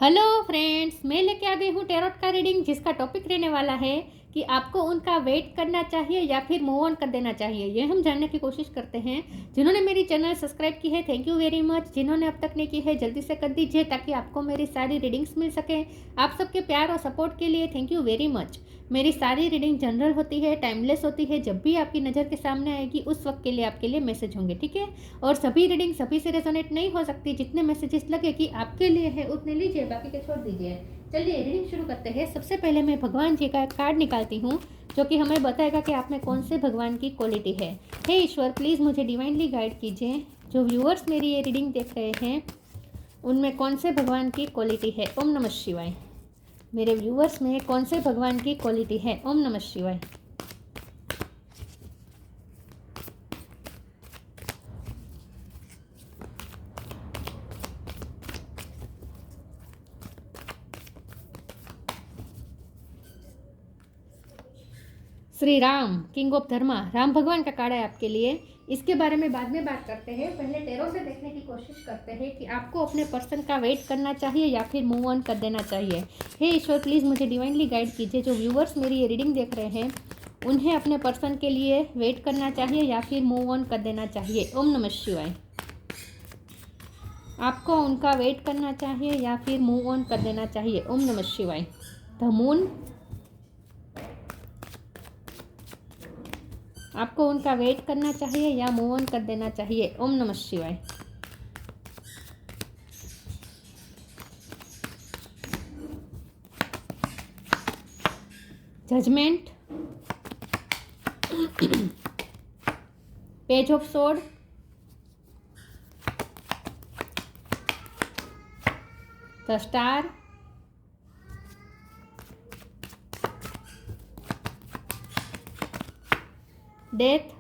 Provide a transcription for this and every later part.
Hello friends, मैं लेके आ गई हूँ टैरोट का रीडिंग जिसका टॉपिक रहने वाला है कि आपको उनका वेट करना चाहिए या फिर मूव ऑन कर देना चाहिए। ये हम जानने की कोशिश करते हैं। जिन्होंने मेरी चैनल सब्सक्राइब की है, थैंक यू वेरी मच। जिन्होंने अब तक नहीं की है, जल्दी से कर दीजिए ताकि आपको मेरी सारी रीडिंग्स मिल सके। आप सबके प्यार और सपोर्ट के लिए थैंक यू वेरी मच। मेरी सारी रीडिंग जनरल होती है, टाइमलेस होती है। जब भी आपकी नज़र के सामने आएगी उस वक्त के लिए आपके लिए मैसेज होंगे, ठीक है। और सभी रीडिंग सभी से रेजोनेट नहीं हो सकती। जितने मैसेजेस लगे कि आपके लिए है उतने लीजिए, बाकी के छोड़ दीजिए। चलिए रीडिंग शुरू करते हैं। सबसे पहले मैं भगवान जी का कार्ड निकालती हूँ जो कि हमें बताएगा कि आप में कौन से भगवान की क्वालिटी है। हे ईश्वर, प्लीज़ मुझे डिवाइनली गाइड कीजिए। जो व्यूअर्स मेरी ये रीडिंग देख रहे हैं उनमें कौन से भगवान की क्वालिटी है। ओम नमः शिवाय। मेरे व्यूअर्स में कौन से भगवान की क्वालिटी है। ओम नमः शिवाय। श्री राम, किंग ऑफ धर्मा, राम भगवान का कार्ड है आपके लिए। इसके बारे में बाद में बात करते हैं। पहले टैरो से देखने की कोशिश करते हैं कि आपको अपने पर्सन का वेट करना चाहिए या फिर मूव ऑन कर देना चाहिए। हे ईश्वर, प्लीज़ मुझे डिवाइनली गाइड कीजिए। जो व्यूवर्स मेरी ये रीडिंग देख रहे हैं उन्हें अपने पर्सन के लिए वेट करना चाहिए या फिर मूव ऑन कर देना चाहिए। ओम नमः शिवाय। आपको उनका वेट करना चाहिए या फिर मूव ऑन कर देना चाहिए। ओम नमः शिवाय। द मून, आपको उनका वेट करना चाहिए या मूव ऑन कर देना चाहिए। ओम नमः शिवाय। Judgement, page of sword, the star, death.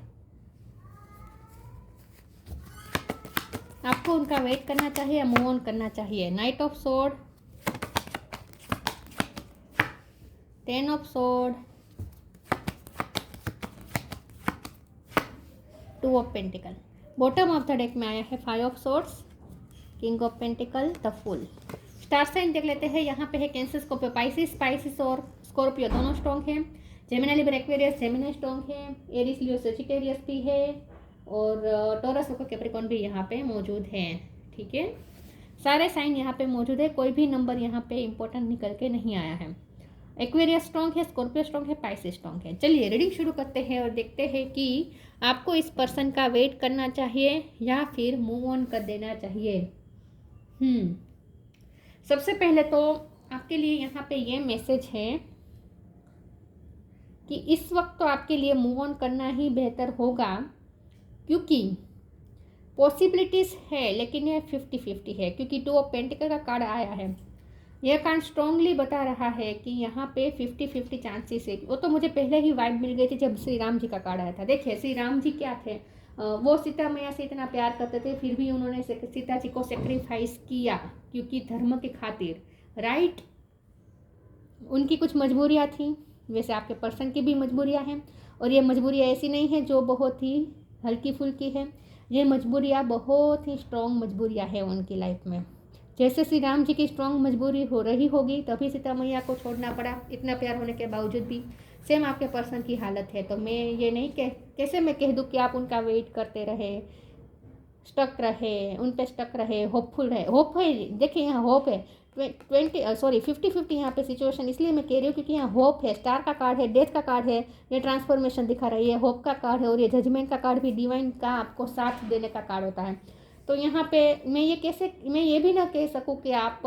आपको उनका वेट करना चाहिए या मूव ऑन करना चाहिए। Knight of sword, ten of sword, two of pentacle. Bottom of the deck में आया है five of swords, king of pentacle, the fool. Star sign देख लेते हैं। यहाँ पे है कैंसर, स्कॉर्पियो, स्पाइसिस और स्कॉर्पियो दोनों स्ट्रॉन्ग हैं। Gemini, Libra, Aquarius, Gemini strong है। एरिस, लियो, सजिटेरियस भी है और टॉरस और कैप्रिकॉर्न भी यहाँ पे मौजूद हैं, ठीक है। सारे साइन यहाँ पे मौजूद है। कोई भी नंबर यहाँ पे इंपॉर्टेंट निकल के नहीं आया है। एक्वेरियस स्ट्रॉन्ग है, स्कॉर्पियो स्ट्रॉन्ग है, पाइसिस स्ट्रॉन्ग है। चलिए रीडिंग शुरू करते हैं और देखते हैं कि आपको इस पर्सन का वेट करना चाहिए या फिर मूव ऑन कर देना चाहिए। सबसे पहले तो आपके लिए यहाँ पे ये मैसेज है कि इस वक्त तो आपके लिए मूव ऑन करना ही बेहतर होगा, क्योंकि पॉसिबिलिटीज़ है लेकिन ये 50-50 है। क्योंकि टू ऑफ पेंटिकल का कार्ड आया है। यह कार्ड स्ट्रांगली बता रहा है कि यहाँ पे 50-50 चांसेस है। वो तो मुझे पहले ही वाइब मिल गई थी जब श्री राम जी का कार्ड आया था। देखिए श्री राम जी क्या थे, वो सीता मैया से इतना प्यार करते थे, फिर भी उन्होंने सीता जी को सेक्रीफाइस किया क्योंकि धर्म के खातिर, राइट। उनकी कुछ मजबूरियाँ थी, वैसे आपके पर्सन की भी मजबूरियाँ हैं। और ये मजबूरियाँ ऐसी नहीं है जो बहुत ही हल्की फुल्की है। ये मजबूरियाँ बहुत ही स्ट्रॉन्ग मजबूरियाँ हैं उनकी लाइफ में। जैसे श्री राम जी की स्ट्रॉन्ग मजबूरी हो रही होगी तभी सीता मैया को छोड़ना पड़ा, इतना प्यार होने के बावजूद भी। सेम आपके पर्सन की हालत है। तो मैं ये नहीं कैसे मैं कह दूँ कि आप उनका वेट करते रहे, स्टक रहे, उन पे स्टक रहे, होपफुल रहे। होप है, देखिए यहाँ होप है। 50-50 यहाँ पे सिचुएशन इसलिए मैं कह रही हूँ क्योंकि यहाँ होप है। स्टार का कार्ड है, डेथ का कार्ड है, ये ट्रांसफॉर्मेशन दिखा रही है, होप का कार्ड है। और ये जजमेंट का कार्ड भी डिवाइन का आपको साथ देने का कार्ड होता है। तो यहाँ पे मैं ये भी ना कह सकूँ कि आप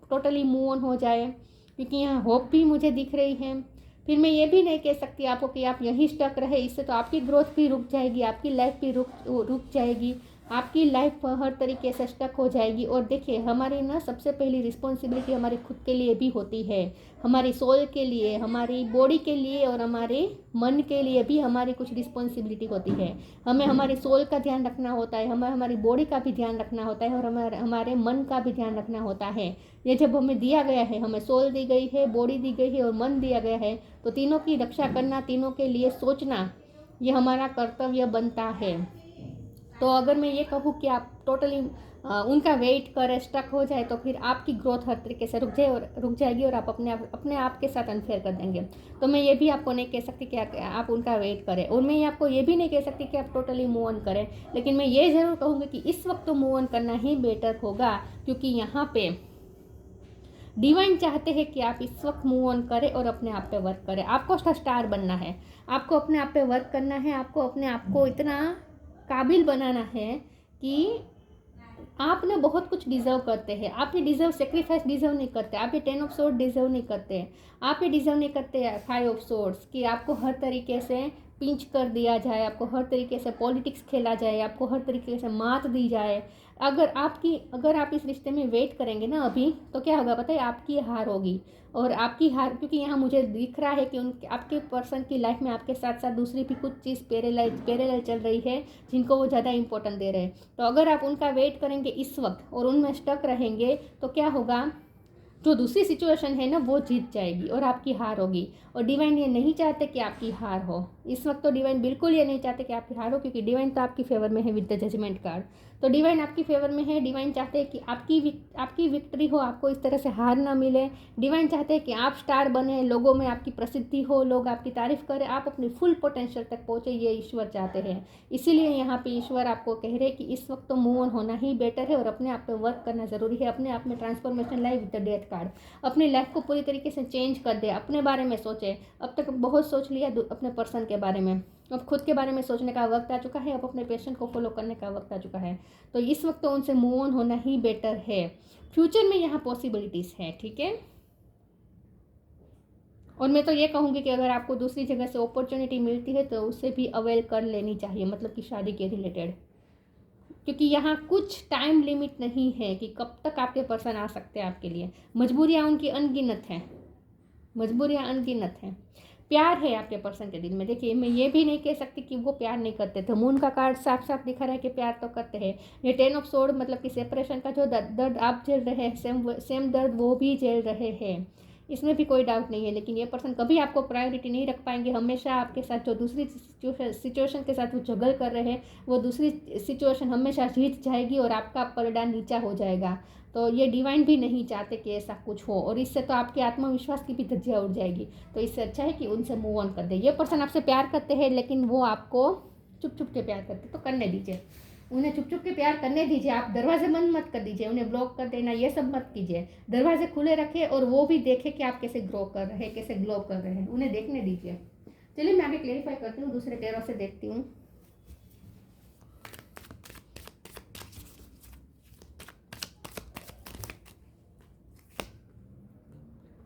टोटली मूव ऑन हो जाए, क्योंकि यहाँ होप भी मुझे दिख रही है। फिर मैं ये भी नहीं कह सकती आपको कि आप यहीं स्टक रहे, इससे तो आपकी ग्रोथ भी रुक जाएगी, आपकी लाइफ भी रुक जाएगी, आपकी लाइफ हर तरीके से स्टक हो जाएगी। और देखिए हमारी ना सबसे पहली रिस्पॉन्सिबिलिटी हमारी खुद के लिए भी होती है, हमारी सोल के लिए, हमारी बॉडी के लिए और हमारे मन के लिए भी हमारी कुछ रिस्पॉन्सिबिलिटी होती है। हमें हमारी सोल का ध्यान रखना होता है, हमें हमारी बॉडी का भी ध्यान रखना होता है और हमारे मन का भी ध्यान रखना होता है। ये जब हमें दिया गया है, हमें सोल दी गई है, बॉडी दी गई है और मन दिया गया है, तो तीनों की रक्षा करना, तीनों के लिए सोचना, ये हमारा कर्तव्य बनता है। तो अगर मैं ये कहूँ कि आप टोटली उनका वेट करे, स्टक हो जाए, तो फिर आपकी ग्रोथ हर तरीके से रुक जाएगी और आप अपने आप के साथ अनफेयर कर देंगे। तो मैं ये भी आपको नहीं कह सकती कि आप उनका वेट करें, और मैं आपको ये भी नहीं कह सकती कि आप टोटली मूव ऑन करें, लेकिन मैं ये ज़रूर कहूँगी कि इस वक्त तो मूव ऑन करना ही बेटर होगा, क्योंकि यहाँ पे डिवाइन चाहते हैं कि आप इस वक्त मूव ऑन करें और अपने आप पे वर्क करें। आपको स्टार बनना है, आपको अपने आप पे वर्क करना है, आपको अपने आप को इतना काबिल बनाना है कि आप ना बहुत कुछ डिज़र्व करते हैं। आप ये सेक्रीफाइस डिज़र्व नहीं करते, आप ये 10 ऑफ सोर्ड डिज़र्व नहीं करते, आप ये डिज़र्व नहीं करते 5 ऑफ सोर्ड्स कि आपको हर तरीके से पिंच कर दिया जाए, आपको हर तरीके से पॉलिटिक्स खेला जाए, आपको हर तरीके से मात दी जाए। अगर आप इस रिश्ते में वेट करेंगे ना अभी, तो क्या होगा पता है, आपकी हार होगी। और आपकी हार, क्योंकि यहाँ मुझे दिख रहा है कि आपके पर्सन की लाइफ में आपके साथ साथ दूसरी भी कुछ चीज़ पैरेलल चल रही है, जिनको वो ज़्यादा इंपॉर्टेंट दे रहे हैं। तो अगर आप उनका वेट करेंगे इस वक्त और उनमें स्टक रहेंगे, तो क्या होगा, जो दूसरी सिचुएशन है ना वो जीत जाएगी और आपकी हार होगी। और डिवाइन ये नहीं चाहते कि आपकी हार हो इस वक्त, तो डिवाइन बिल्कुल ये नहीं चाहते कि आपकी हार हो, क्योंकि डिवाइन तो आपकी फेवर में है विद द जजमेंट कार्ड। तो डिवाइन आपकी फेवर में है, डिवाइन चाहते हैं कि आपकी विक्ट्री हो, आपको इस तरह से हार ना मिले। डिवाइन चाहते हैं कि आप स्टार बने, लोगों में आपकी प्रसिद्धि हो, लोग आपकी तारीफ करें, आप अपनी फुल पोटेंशियल तक पहुँचे, ये ईश्वर चाहते हैं। इसीलिए यहाँ पे ईश्वर आपको कह रहे हैं कि इस वक्त तो मूव ऑन होना ही बेटर है और अपने आप पे वर्क करना ज़रूरी है। अपने आप में ट्रांसफॉर्मेशन लाए विद द डेथ कार्ड। अपनी लाइफ को पूरी तरीके से चेंज कर दे, अपने बारे में सोचे। अब तक बहुत सोच लिया अपने पर्सन के बारे में, अब खुद के बारे में सोचने का वक्त आ चुका है, अब अपने पैशन को फॉलो करने का वक्त आ चुका है। तो इस वक्त तो उनसे मूव ऑन होना ही बेटर है। फ्यूचर में यहाँ पॉसिबिलिटीज़ है, ठीक है। और मैं तो ये कहूँगी कि अगर आपको दूसरी जगह से अपॉर्चुनिटी मिलती है तो उससे भी अवेल कर लेनी चाहिए, मतलब कि शादी के रिलेटेड, क्योंकि यहाँ कुछ टाइम लिमिट नहीं है कि कब तक आपके पर्सन आ सकते हैं आपके लिए। मजबूरियाँ उनकी अनगिनत हैं, प्यार है आपके पर्सन के दिल में। देखिए, मैं ये भी नहीं कह सकती कि वो प्यार नहीं करते थे। मून का कार्ड साफ साफ दिखा रहा है कि प्यार तो करते हैं। ये 10 ऑफ सोर्ड मतलब कि सेपरेशन का जो दर्द आप झेल रहे हैं, सेम दर्द वो भी झेल रहे हैं, इसमें भी कोई डाउट नहीं है। लेकिन ये पर्सन कभी आपको प्रायोरिटी नहीं रख पाएंगे। हमेशा आपके साथ जो दूसरी सिचुएशन के साथ वो जगल कर रहे हैं, वो दूसरी सिचुएशन हमेशा जीत जाएगी और आपका पलड़ा नीचा हो जाएगा। तो ये डिवाइन भी नहीं चाहते कि ऐसा कुछ हो, और इससे तो आपके आत्मविश्वास की भी धज्जियाँ उड़ जाएगी। तो इससे अच्छा है कि उनसे मूव ऑन कर दे। ये पर्सन आपसे प्यार करते हैं, लेकिन वो आपको चुप चुप के प्यार करते, तो करने दीजिए उन्हें, चुप चुप के प्यार करने दीजिए। आप दरवाजे बंद मत कर दीजिए, उन्हें ब्लॉक कर देना, ये सब मत कीजिए। दरवाजे खुले रखें और वो भी देखे कि आप कैसे ग्रो कर रहे हैं, कैसे ग्लो कर रहे हैं, उन्हें देखने दीजिए। चलिए मैं आगे क्लेरिफाई करती हूँ, दूसरे टेरो से देखती हूँ।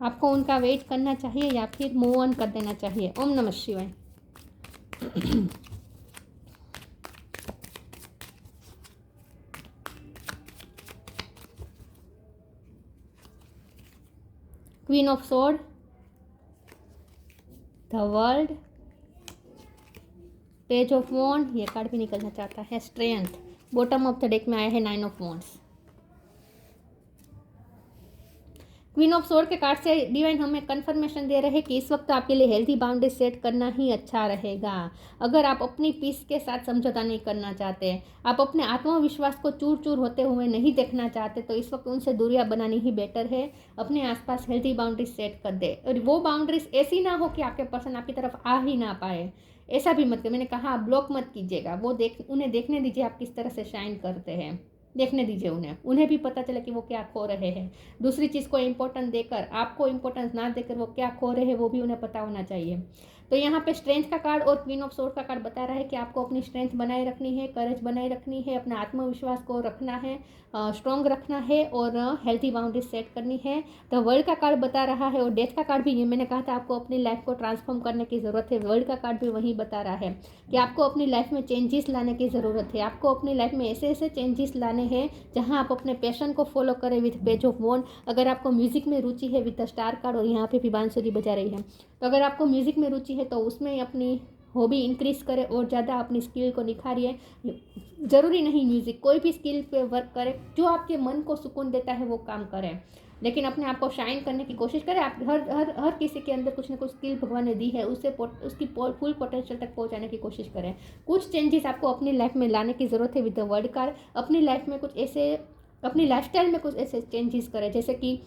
आपको उनका वेट करना चाहिए या फिर मूव ऑन कर देना चाहिए। ओम नमः शिवाय। Queen of sword, the world, page of wand, ये कार्ड भी निकलना चाहता है, strength. Bottom of the deck में आया है 9 of wands. Queen of sword के कार्ड से डिवाइन हमें कंफर्मेशन दे रहे हैं कि इस वक्त आपके लिए हेल्थी बाउंड्री सेट करना ही अच्छा रहेगा। अगर आप अपनी पीस के साथ समझौता नहीं करना चाहते, आप अपने आत्मविश्वास को चूर चूर होते हुए नहीं देखना चाहते, तो इस वक्त उनसे दूरियां बनानी ही बेटर है। अपने आसपास हेल्थी बाउंड्रीज सेट कर दे, और वो बाउंड्रीज ऐसी ना हो कि आपके पर्सन आपकी तरफ आ ही ना पाए। ऐसा भी मत कर, मैंने कहा आप ब्लॉक मत कीजिएगा, वो उन्हें देखने दीजिए आप किस तरह से शाइन करते हैं, देखने दीजिए उन्हें भी पता चले कि वो क्या खो रहे हैं। दूसरी चीज़ को इम्पोर्टेंस देकर, आपको इम्पोर्टेंस ना देकर वो क्या खो रहे हैं वो भी उन्हें पता होना चाहिए। तो यहाँ पे स्ट्रेंथ का कार्ड और क्वीन ऑफ सोर्ड का कार्ड बता रहा है कि आपको अपनी स्ट्रेंथ बनाए रखनी है, करेज बनाए रखनी है, अपना आत्मविश्वास को रखना है, स्ट्रॉन्ग रखना है और हेल्थी बाउंड्रीज सेट करनी है। तो वर्ल्ड का कार्ड बता रहा है, और डेथ का कार्ड भी, ये मैंने कहा था आपको अपनी लाइफ को ट्रांसफॉर्म करने की ज़रूरत है। वर्ल्ड का कार्ड भी वही बता रहा है कि आपको अपनी लाइफ में चेंजेस लाने की ज़रूरत है। आपको अपनी लाइफ में ऐसे ऐसे चेंजेस लाने हैं जहाँ आप अपने पैशन को फॉलो करें विथ पेज ऑफ वॉन्ड। अगर आपको म्यूजिक में रुचि है विथ द स्टार कार्ड, और यहाँ पे भी बांसुरी बजा रही है, तो अगर आपको म्यूजिक में रुचि है तो उसमें अपनी हॉबी इंक्रीज़ करें और ज़्यादा अपनी स्किल को निखारिए। ज़रूरी नहीं म्यूज़िक, कोई भी स्किल पे वर्क करें, जो आपके मन को सुकून देता है वो काम करें। लेकिन अपने आप को शाइन करने की कोशिश करें। आप हर किसी के अंदर कुछ ना कुछ स्किल भगवान ने दी है, उससे उसकी फुल पोटेंशियल तक पहुंचाने की कोशिश करें। कुछ चेंजेस आपको अपनी लाइफ में लाने की ज़रूरत है विद द वर्ड कार्ड। अपनी लाइफ में कुछ ऐसे, अपनी लाइफस्टाइल में कुछ ऐसे चेंजेस करें, जैसे कि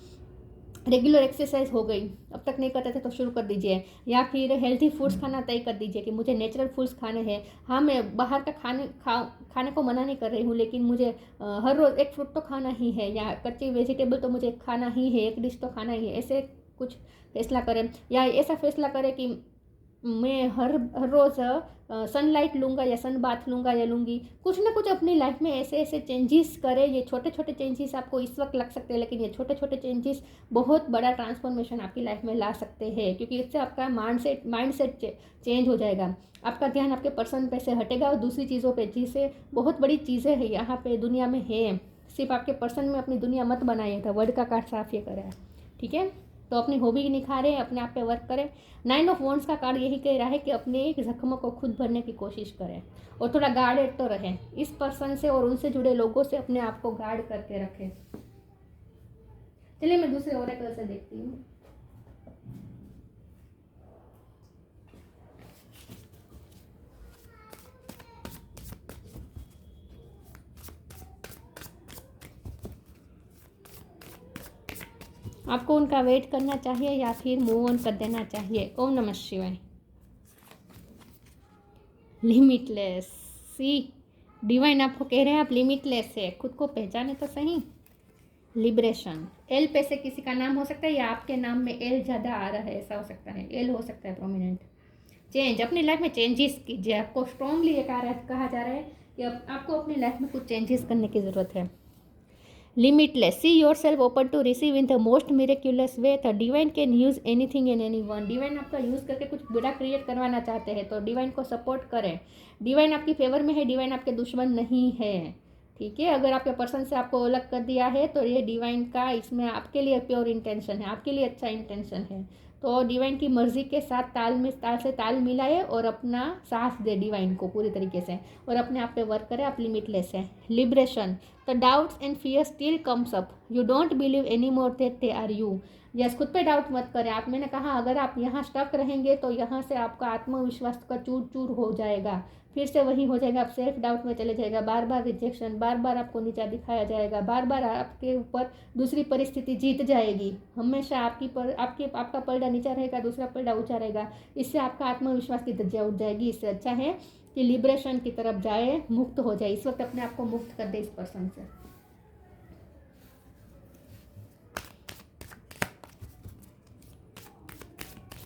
रेगुलर एक्सरसाइज हो गई, अब तक नहीं करते थे तो शुरू कर दीजिए, या फिर हेल्थी फूड्स खाना तय कर दीजिए कि मुझे नेचुरल फूड्स खाने हैं। हाँ, मैं बाहर का खाने को मना नहीं कर रही हूँ, लेकिन मुझे हर रोज़ एक फ्रूट तो खाना ही है, या कच्ची वेजिटेबल तो मुझे खाना ही है, एक डिश तो खाना ही है। ऐसे कुछ फैसला करें, या ऐसा फैसला करें कि मैं हर रोज़ सनलाइट लूँगा या सन बाथ लूँगा या लूँगी। कुछ ना कुछ अपनी लाइफ में ऐसे ऐसे चेंजेस करें। ये छोटे छोटे चेंजेस आपको इस वक्त लग सकते हैं, लेकिन ये छोटे छोटे चेंजेस बहुत बड़ा ट्रांसफॉर्मेशन आपकी लाइफ में ला सकते हैं, क्योंकि इससे आपका माइंडसेट चेंज हो जाएगा। आपका ध्यान आपके पर्सन पे से हटेगा और दूसरी चीज़ों पे, जिससे बहुत बड़ी चीज़ें हैं यहाँ पे दुनिया में है। सिर्फ आपके पर्सन में अपनी दुनिया मत बनाइए था। वर्ड का कार्ड साफ ये करें, ठीक है। तो अपनी हॉबी निखारें, अपने आप पे वर्क करें। 9 ऑफ वॉन्ड्स का कार्ड यही कह रहा है कि अपने जख्मों को खुद भरने की कोशिश करें, और थोड़ा गार्डेड तो रहें इस पर्सन से और उनसे जुड़े लोगों से। अपने आप को गार्ड करके रखें। चलिए मैं दूसरे ओरेकल से देखती हूँ। आपको उनका वेट करना चाहिए या फिर मूव ऑन कर देना चाहिए। ओम नमः शिवाय। लिमिटलेस। सी डिवाइन आपको कह रहे हैं आप लिमिटलेस है, खुद को पहचाने तो सही। लिबरेशन। एल पे से किसी का नाम हो सकता है, या आपके नाम में एल ज़्यादा आ रहा है, ऐसा हो सकता है। एल हो सकता है प्रोमिनेंट। चेंज, अपनी लाइफ में चेंजेस कीजिए। आपको स्ट्रांगली ये कहा जा रहा है कि आपको अपनी लाइफ में कुछ चेंजेस करने की ज़रूरत है। Limitless. See yourself open to receive in the most miraculous way. The divine can use anything and anyone. Divine आपका यूज़ करके कुछ बड़ा क्रिएट करवाना चाहते हैं, तो डिवाइन को सपोर्ट करें। डिवाइन आपकी फेवर में है, डिवाइन आपके दुश्मन नहीं है, ठीक है। अगर आपके पर्सन से आपको अलग कर दिया है तो ये डिवाइन का इसमें आपके लिए प्योर इंटेंशन है, आपके लिए अच्छा इंटेंशन है। तो डिवाइन की मर्जी के साथ ताल मिलाए और अपना साथ दे डिवाइन को पूरी तरीके से, और अपने आप पे वर्क करें। आप लिमिटलेस है। Liberation. The doubts and fear still comes up, you don't believe any more that they are you. Yes, खुद पे डाउट मत करें। आप, मैंने कहा अगर आप यहाँ स्टक रहेंगे तो यहाँ से आपका आत्मविश्वास का चूर चूर हो जाएगा, फिर से वही हो जाएगा। आप सेल्फ डाउट में चले जाएगा, बार बार रिजेक्शन, बार बार आपको नीचा दिखाया जाएगा, बार बार आपके ऊपर दूसरी परिस्थिति जीत जाएगी। हमेशा आपका पलड़ा नीचा रहेगा, दूसरा पलड़ा ऊंचा रहेगा। इससे आपका आत्मविश्वास की धज्जियां उठ जाएगी। इससे अच्छा है कि लिबरेशन की तरफ जाए, मुक्त हो जाए। इस वक्त अपने आप को मुक्त कर दे इस पर्सन से।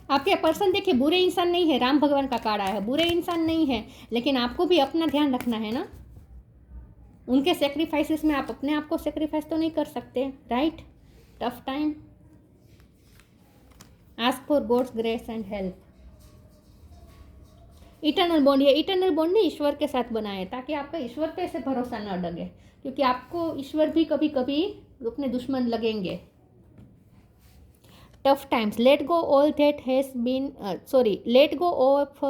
आपके पर्सन देखिए बुरे इंसान नहीं है, राम भगवान का कार्ड आया है, बुरे इंसान नहीं है, लेकिन आपको भी अपना ध्यान रखना है ना। उनके सेक्रीफाइसेस में आप अपने आप को सेक्रीफाइस तो नहीं कर सकते, right. Tough time. Ask for God's grace and help. Eternal bond, ये इटर्नल बॉन्ड ने ईश्वर के साथ बनाया है ताकि आपका ईश्वर पे ऐसे भरोसा न डगे, क्योंकि आपको ईश्वर भी कभी कभी अपने दुश्मन लगेंगे। tough times, let go all that has been let go of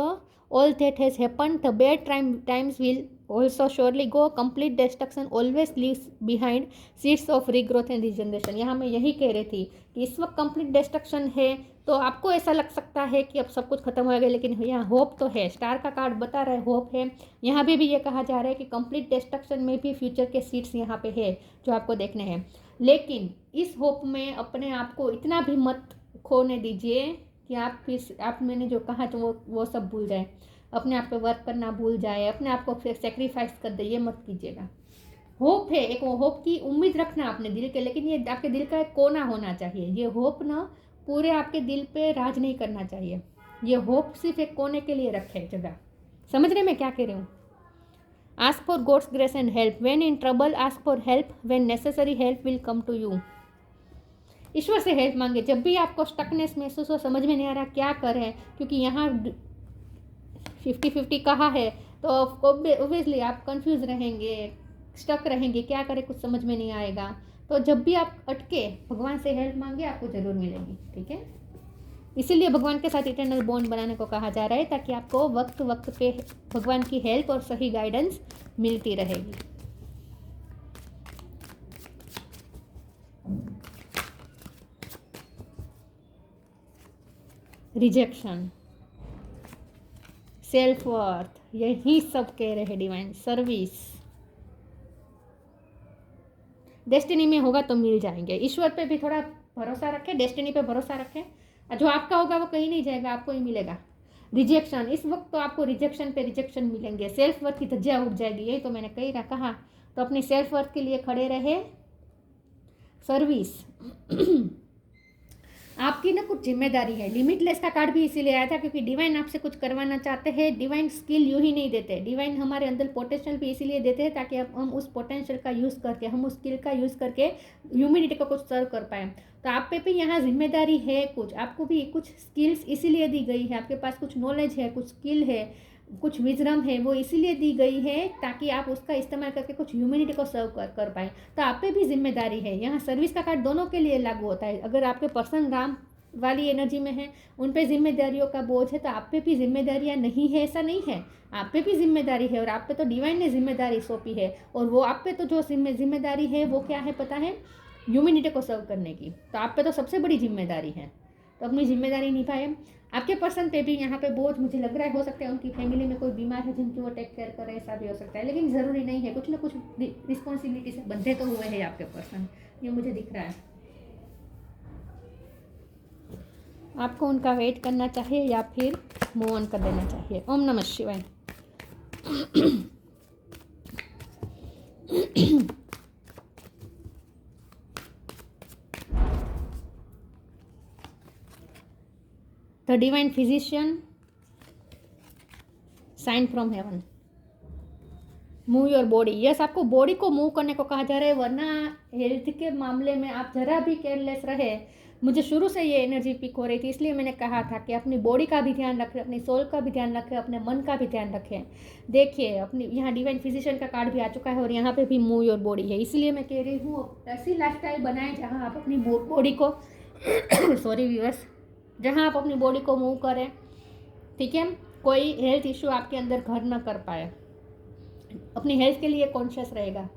all that has happened. The bad times will also surely go. Complete destruction always leaves behind seeds of regrowth and regeneration. यहाँ मैं यही कह रही थी कि इस वक्त complete destruction है, तो आपको ऐसा लग सकता है कि अब सब कुछ खत्म हो गया, लेकिन यहाँ होप तो है। स्टार का कार्ड बता रहा है होप है। यहाँ भी ये कहा जा रहा है कि कंप्लीट डिस्ट्रक्शन में भी फ्यूचर के सीड्स यहाँ पे है जो आपको देखने हैं, लेकिन इस होप में अपने आप को इतना भी मत खोने दीजिए कि आप मैंने जो कहा तो वो सब भूल जाए, अपने आप पे वर्क करना भूल जाए, अपने आप को सेक्रीफाइस कर दे, ये मत कीजिएगा। होप है, एक वो होप की उम्मीद रखना अपने दिल के, लेकिन ये आपके दिल का एक कोना होना चाहिए। ये होप ना पूरे आपके दिल पे राज नहीं करना चाहिए। ये होप सिर्फ एक कोने के लिए रखे जगह। समझ रहे मैं क्या कह रही हूँ। Ask for God's grace and help. When in trouble ask for help, when necessary help will come to you. ईश्वर से हेल्प मांगे जब भी आपको स्टकनेस महसूस हो, समझ में नहीं आ रहा क्या करें, क्योंकि यहाँ 50-50 कहा है, तो ऑब्वियसली आप कंफ्यूज रहेंगे, स्टक रहेंगे, क्या करें कुछ समझ में नहीं आएगा। तो जब भी आप अटके, भगवान से हेल्प मांगे, आपको ज़रूर मिलेगी, ठीक है। इसीलिए भगवान के साथ इटर्नल बॉन्ड बनाने को कहा जा रहा है, ताकि आपको वक्त वक्त पे भगवान की हेल्प और सही गाइडेंस मिलती रहेगी। रिजेक्शन, सेल्फ वर्थ, यही सब कह रहे हैं डिवाइन। सर्विस, डेस्टिनी में होगा तो मिल जाएंगे। ईश्वर पे भी थोड़ा भरोसा रखें, डेस्टिनी पे भरोसा रखें, जो आपका होगा वो कहीं नहीं जाएगा, आपको ही मिलेगा। रिजेक्शन, इस वक्त तो आपको रिजेक्शन पे रिजेक्शन मिलेंगे, सेल्फ वर्थ की धज्जियां उड़ जाएगी, यही तो मैंने कहा। तो अपनी सेल्फ वर्थ के लिए खड़े रहे। सर्विस, आपकी ना कुछ जिम्मेदारी है। लिमिटलेस का कार्ड भी इसीलिए आया था क्योंकि डिवाइन आपसे कुछ करवाना चाहते हैं। डिवाइन स्किल यूं ही नहीं देते, डिवाइन हमारे अंदर पोटेंशियल भी इसीलिए देते हैं ताकि हम उस पोटेंशियल का यूज़ करके, हम उस स्किल का यूज़ करके ह्यूमैनिटी को कुछ सर्व कर पाए। तो आप पे भी यहाँ जिम्मेदारी है कुछ, आपको भी कुछ स्किल्स इसीलिए दी गई है, आपके पास कुछ नॉलेज है, कुछ स्किल है, कुछ विजडम है, वो इसीलिए दी गई है ताकि आप उसका इस्तेमाल करके कुछ ह्यूमैनिटी को सर्व कर पाए। तो आप पे भी जिम्मेदारी है। यहाँ सर्विस का कार्ड दोनों के लिए लागू होता है। अगर आपके पर्सन राम वाली एनर्जी में है, उन पे जिम्मेदारियों का बोझ है, तो आप पे भी जिम्मेदारियाँ नहीं है ऐसा नहीं है, आप पे भी जिम्मेदारी है। और आप पे तो डिवाइन ने जिम्मेदारी सौंपी है, और वो आप पे तो जो जिम्मेदारी है वो क्या है पता है, ह्यूमैनिटी को सर्व करने की। तो आप पे तो सबसे बड़ी जिम्मेदारी है, तो अपनी जिम्मेदारी निभाए। आपके पर्सन पे भी यहाँ पे बोझ मुझे लग रहा है, हो सकता है उनकी फैमिली में कोई बीमार है जिनकी वो टेक केयर करे, ऐसा भी हो सकता है, लेकिन ज़रूरी नहीं है। कुछ ना कुछ रिस्पॉन्सिबिलिटी से बंधे तो हुए हैं आपके पर्सन, ये मुझे दिख रहा है। आपको उनका वेट करना चाहिए या फिर मूव ऑन कर देना चाहिए। ओम नमः शिवाय। The divine physician, sign from heaven, move your body. Yes, आपको बॉडी को मूव करने को कहा जा रहा है, वरना हेल्थ के मामले में आप जरा भी केयरलेस रहे। मुझे शुरू से ये एनर्जी पिक हो रही थी, इसलिए मैंने कहा था कि अपनी बॉडी का भी ध्यान रखें, अपनी सोल का भी ध्यान रखें, अपने मन का भी ध्यान रखें। देखिए अपनी यहाँ डिवाइन फिजिशियन का कार्ड भी आ चुका है और यहाँ पे भी मूव योर बॉडी है, इसलिए मैं कह रही हूँ ऐसी लाइफस्टाइल बनाएं जहाँ आप अपनी बॉडी को सॉरी व्यूअर्स, जहाँ आप अपनी बॉडी को मूव करें, ठीक है। कोई हेल्थ इश्यू आपके अंदर घर न कर पाए, अपनी हेल्थ के लिए कॉन्शियस रहेगा।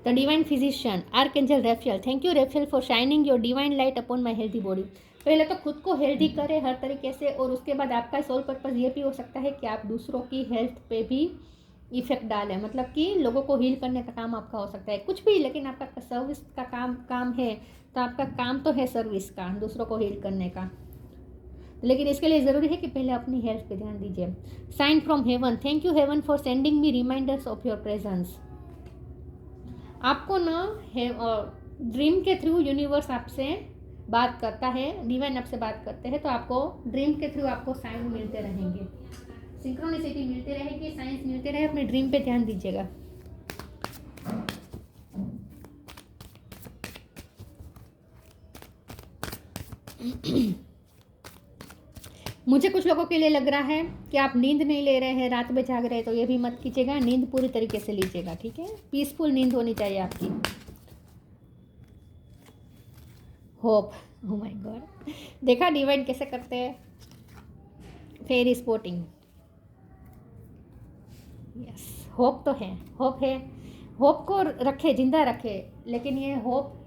The divine physician, archangel रेफेल, thank you रेफेल for shining your divine light upon my healthy body. पहले तो खुद को हेल्थी करें हर तरीके से, और उसके बाद आपका सोल पर्पस ये भी हो सकता है कि आप दूसरों की हेल्थ पे भी इफेक्ट डालें, मतलब कि लोगों को हील करने का काम आपका हो सकता है, कुछ भी, लेकिन आपका सर्विस का काम है, तो आपका काम तो है सर्विस का, दूसरों को हील करने का, लेकिन इसके लिए ज़रूरी है कि पहले अपनी हेल्थ पे ध्यान दीजिए। Sign from heaven, thank you heaven for sending me reminders of your presence. आपको ना ड्रीम के थ्रू यूनिवर्स आपसे बात करता है, डिवाइन आपसे बात करते हैं, तो आपको ड्रीम के थ्रू आपको साइन मिलते रहेंगे, सिंक्रोनिसिटी मिलते रहेगी, साइंस मिलते रहे। अपने ड्रीम पे ध्यान दीजिएगा। मुझे कुछ लोगों के लिए लग रहा है कि आप नींद नहीं ले रहे हैं, रात में जाग रहे हैं, तो ये भी मत कीजिएगा, नींद पूरी तरीके से लीजिएगा, ठीक है। पीसफुल नींद होनी चाहिए आपकी। होप, ओह माय गॉड, देखा डिवाइन कैसे करते हैं, फेरी स्पोर्टिंग। यस, होप तो है, होप है, होप को रखे, जिंदा रखे, लेकिन ये होप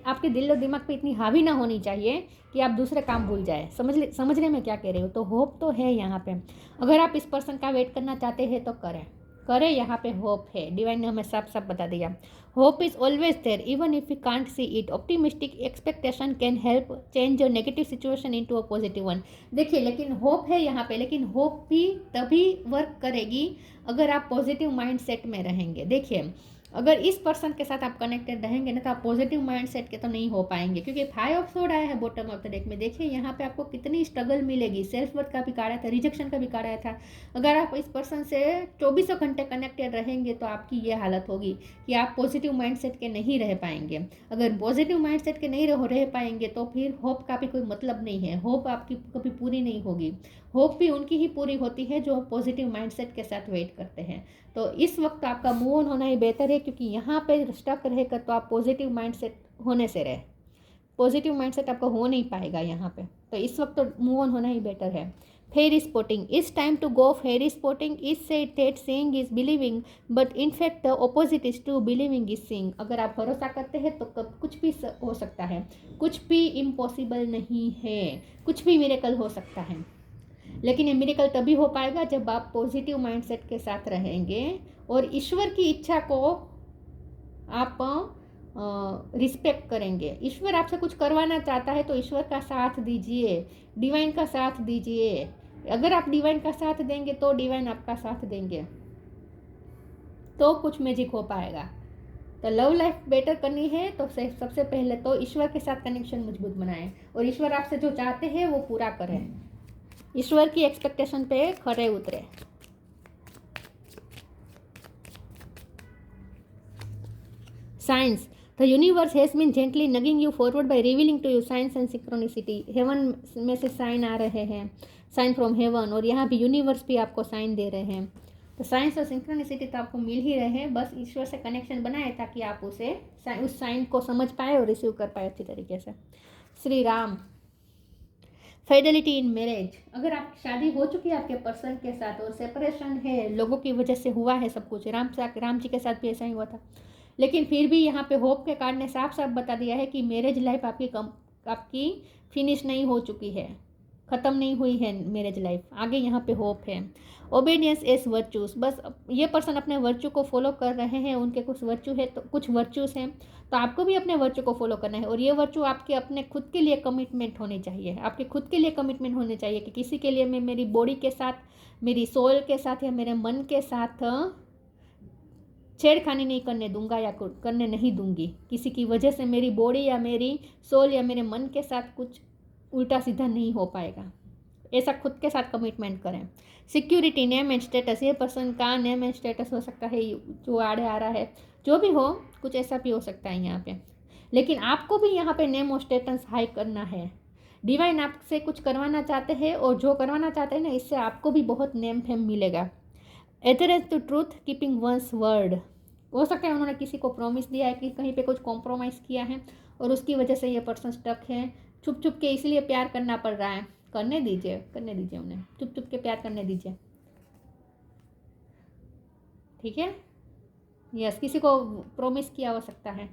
आपके दिल और दिमाग पे इतनी हावी ना होनी चाहिए कि आप दूसरे काम भूल जाए। समझने में क्या कह रहे हो। तो होप तो है यहाँ पे, अगर आप इस पर्सन का वेट करना चाहते हैं तो करें, यहाँ पे होप है। डिवाइन ने हमें साफ साफ बता दिया, hope is always there even if you can't see it. Optimistic expectation can help change your negative situation into a positive one. देखिए, लेकिन होप है यहाँ पे, लेकिन होप भी तभी वर्क करेगी अगर आप पॉजिटिव माइंड सेट में रहेंगे। देखिए, अगर इस पर्सन के साथ आप कनेक्टेड रहेंगे ना, तो आप पॉजिटिव माइंडसेट के तो नहीं हो पाएंगे, क्योंकि 5 ऑफ सोर्ड आया है बॉटम ऑफ द डेक में। देखिए यहाँ पे आपको कितनी स्ट्रगल मिलेगी, सेल्फ वर्थ का भी कार्ड आया था, रिजेक्शन का भी कार्ड आया था। अगर आप इस पर्सन से 24 घंटे कनेक्टेड रहेंगे तो आपकी ये हालत होगी कि आप पॉजिटिव माइंडसेट के नहीं रह पाएंगे। अगर पॉजिटिव माइंडसेट के नहीं रह पाएंगे तो फिर होप का भी कोई मतलब नहीं है, होप आपकी कभी पूरी नहीं होगी। होप भी उनकी ही पूरी होती है जो पॉजिटिव माइंडसेट के साथ वेट करते हैं। तो इस वक्त आपका मूव ऑन होना ही बेहतर है, क्योंकि यहाँ पे स्टक रहेगा तो आप पॉजिटिव माइंडसेट होने से रहे, पॉजिटिव माइंडसेट आपका हो नहीं पाएगा यहाँ पे। तो इस वक्त तो मूव ऑन होना ही बेटर है। Fairy spotting, it's time to go fairy spotting, is said that seeing is believing but in fact the opposite is true believing is seeing. अगर आप भरोसा करते हैं तो कब कुछ भी हो सकता है, कुछ भी इम्पॉसिबल नहीं है, कुछ भी मिरेकल हो सकता है। लेकिन ये मिरेकल तभी हो पाएगा जब आप पॉजिटिव माइंडसेट के साथ रहेंगे और ईश्वर की इच्छा को आप रिस्पेक्ट करेंगे। ईश्वर आपसे कुछ करवाना चाहता है तो ईश्वर का साथ दीजिए, डिवाइन का साथ दीजिए। अगर आप डिवाइन का साथ देंगे तो डिवाइन आपका साथ देंगे, तो कुछ मैजिक हो पाएगा। तो लव लाइफ बेटर करनी है तो सबसे पहले तो ईश्वर के साथ कनेक्शन मजबूत बनाएं और ईश्वर आपसे जो चाहते हैं वो पूरा करें। ईश्वर की एक्सपेक्टेशन पे खरे उतरे। Signs, the universe has been gently nudging you forward by revealing to you signs and synchronicity. Heaven में से साइन आ रहे हैं, साइन फ्रॉम हेवन, और यहाँ भी यूनिवर्स भी आपको साइन दे रहे हैं। तो साइंस और सिंक्रोनिसिटी तो आपको मिल ही रहे हैं, बस ईश्वर से कनेक्शन बनाए ताकि आप उस साइन को समझ पाए और रिसीव कर पाए अच्छी तरीके से। Shri Ram, fidelity in marriage. अगर आपकी शादी हो चुकी है आपके पर्सन के साथ और सेपरेशन है, लोगों की वजह से हुआ है सब कुछ, राम जी के साथ भी ऐसा ही हुआ था, लेकिन फिर भी यहाँ पे होप के कार्ड ने साफ साफ बता दिया है कि मैरिज लाइफ आपकी फिनिश नहीं हो चुकी है, ख़त्म नहीं हुई है मैरिज लाइफ, आगे यहाँ पे होप है। ओबीडियंस एज वर्चूज, बस ये पर्सन अपने वर्चू को फॉलो कर रहे हैं, उनके कुछ वर्चू है तो कुछ वर्चूज हैं, तो आपको भी अपने वर्चू को फॉलो करना है। और ये वर्चू आपके अपने खुद के लिए कमिटमेंट होनी चाहिए, आपके खुद के लिए कमिटमेंट होने चाहिए कि किसी के लिए मैं मेरी बॉडी के साथ, मेरी सोल के साथ या मेरे मन के साथ छेड़खानी नहीं करने दूंगा या करने नहीं दूंगी। किसी की वजह से मेरी बॉडी या मेरी सोल या मेरे मन के साथ कुछ उल्टा सीधा नहीं हो पाएगा, ऐसा खुद के साथ कमिटमेंट करें। सिक्योरिटी, नेम एंड स्टेटस, ये पर्सन का नेम एंड स्टेटस हो सकता है जो आड़े आ रहा है, जो भी हो, कुछ ऐसा भी हो सकता है यहाँ पे, लेकिन आपको भी यहाँ पे नेम और स्टेटस हाई करना है। डिवाइन आपसे कुछ करवाना चाहते हैं और जो करवाना चाहते हैं ना, इससे आपको भी बहुत नेम फेम मिलेगा। Adherence to truth, keeping one's word, हो सकता है उन्होंने किसी को प्रॉमिस दिया है कि कहीं पे कुछ कॉम्प्रोमाइज़ किया है और उसकी वजह से ये पर्सन स्टक है, छुप छुप के इसलिए प्यार करना पड़ रहा है। करने दीजिए उन्हें, चुप चुप के प्यार करने दीजिए, ठीक है। यस, किसी को प्रॉमिस किया हो सकता है,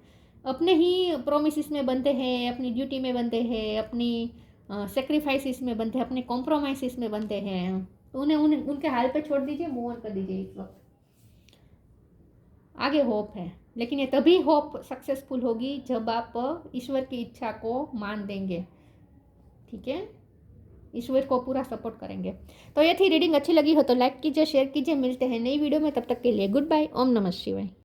अपने ही प्रोमिस में बनते हैं, अपनी ड्यूटी में बनते हैं, अपनी सेक्रीफाइस में बनते हैं, अपने कॉम्प्रोमाइज में बनते हैं, तो उन्हें उनके हाल पे छोड़ दीजिए, मूव ऑन कर दीजिए। इस वक्त आगे होप है, लेकिन ये तभी होप सक्सेसफुल होगी जब आप ईश्वर की इच्छा को मान देंगे, ठीक है, ईश्वर को पूरा सपोर्ट करेंगे। तो ये थी रीडिंग, अच्छी लगी हो तो लाइक कीजिए, शेयर कीजिए, मिलते हैं नई वीडियो में, तब तक के लिए गुड बाय, ओम नमः शिवाय।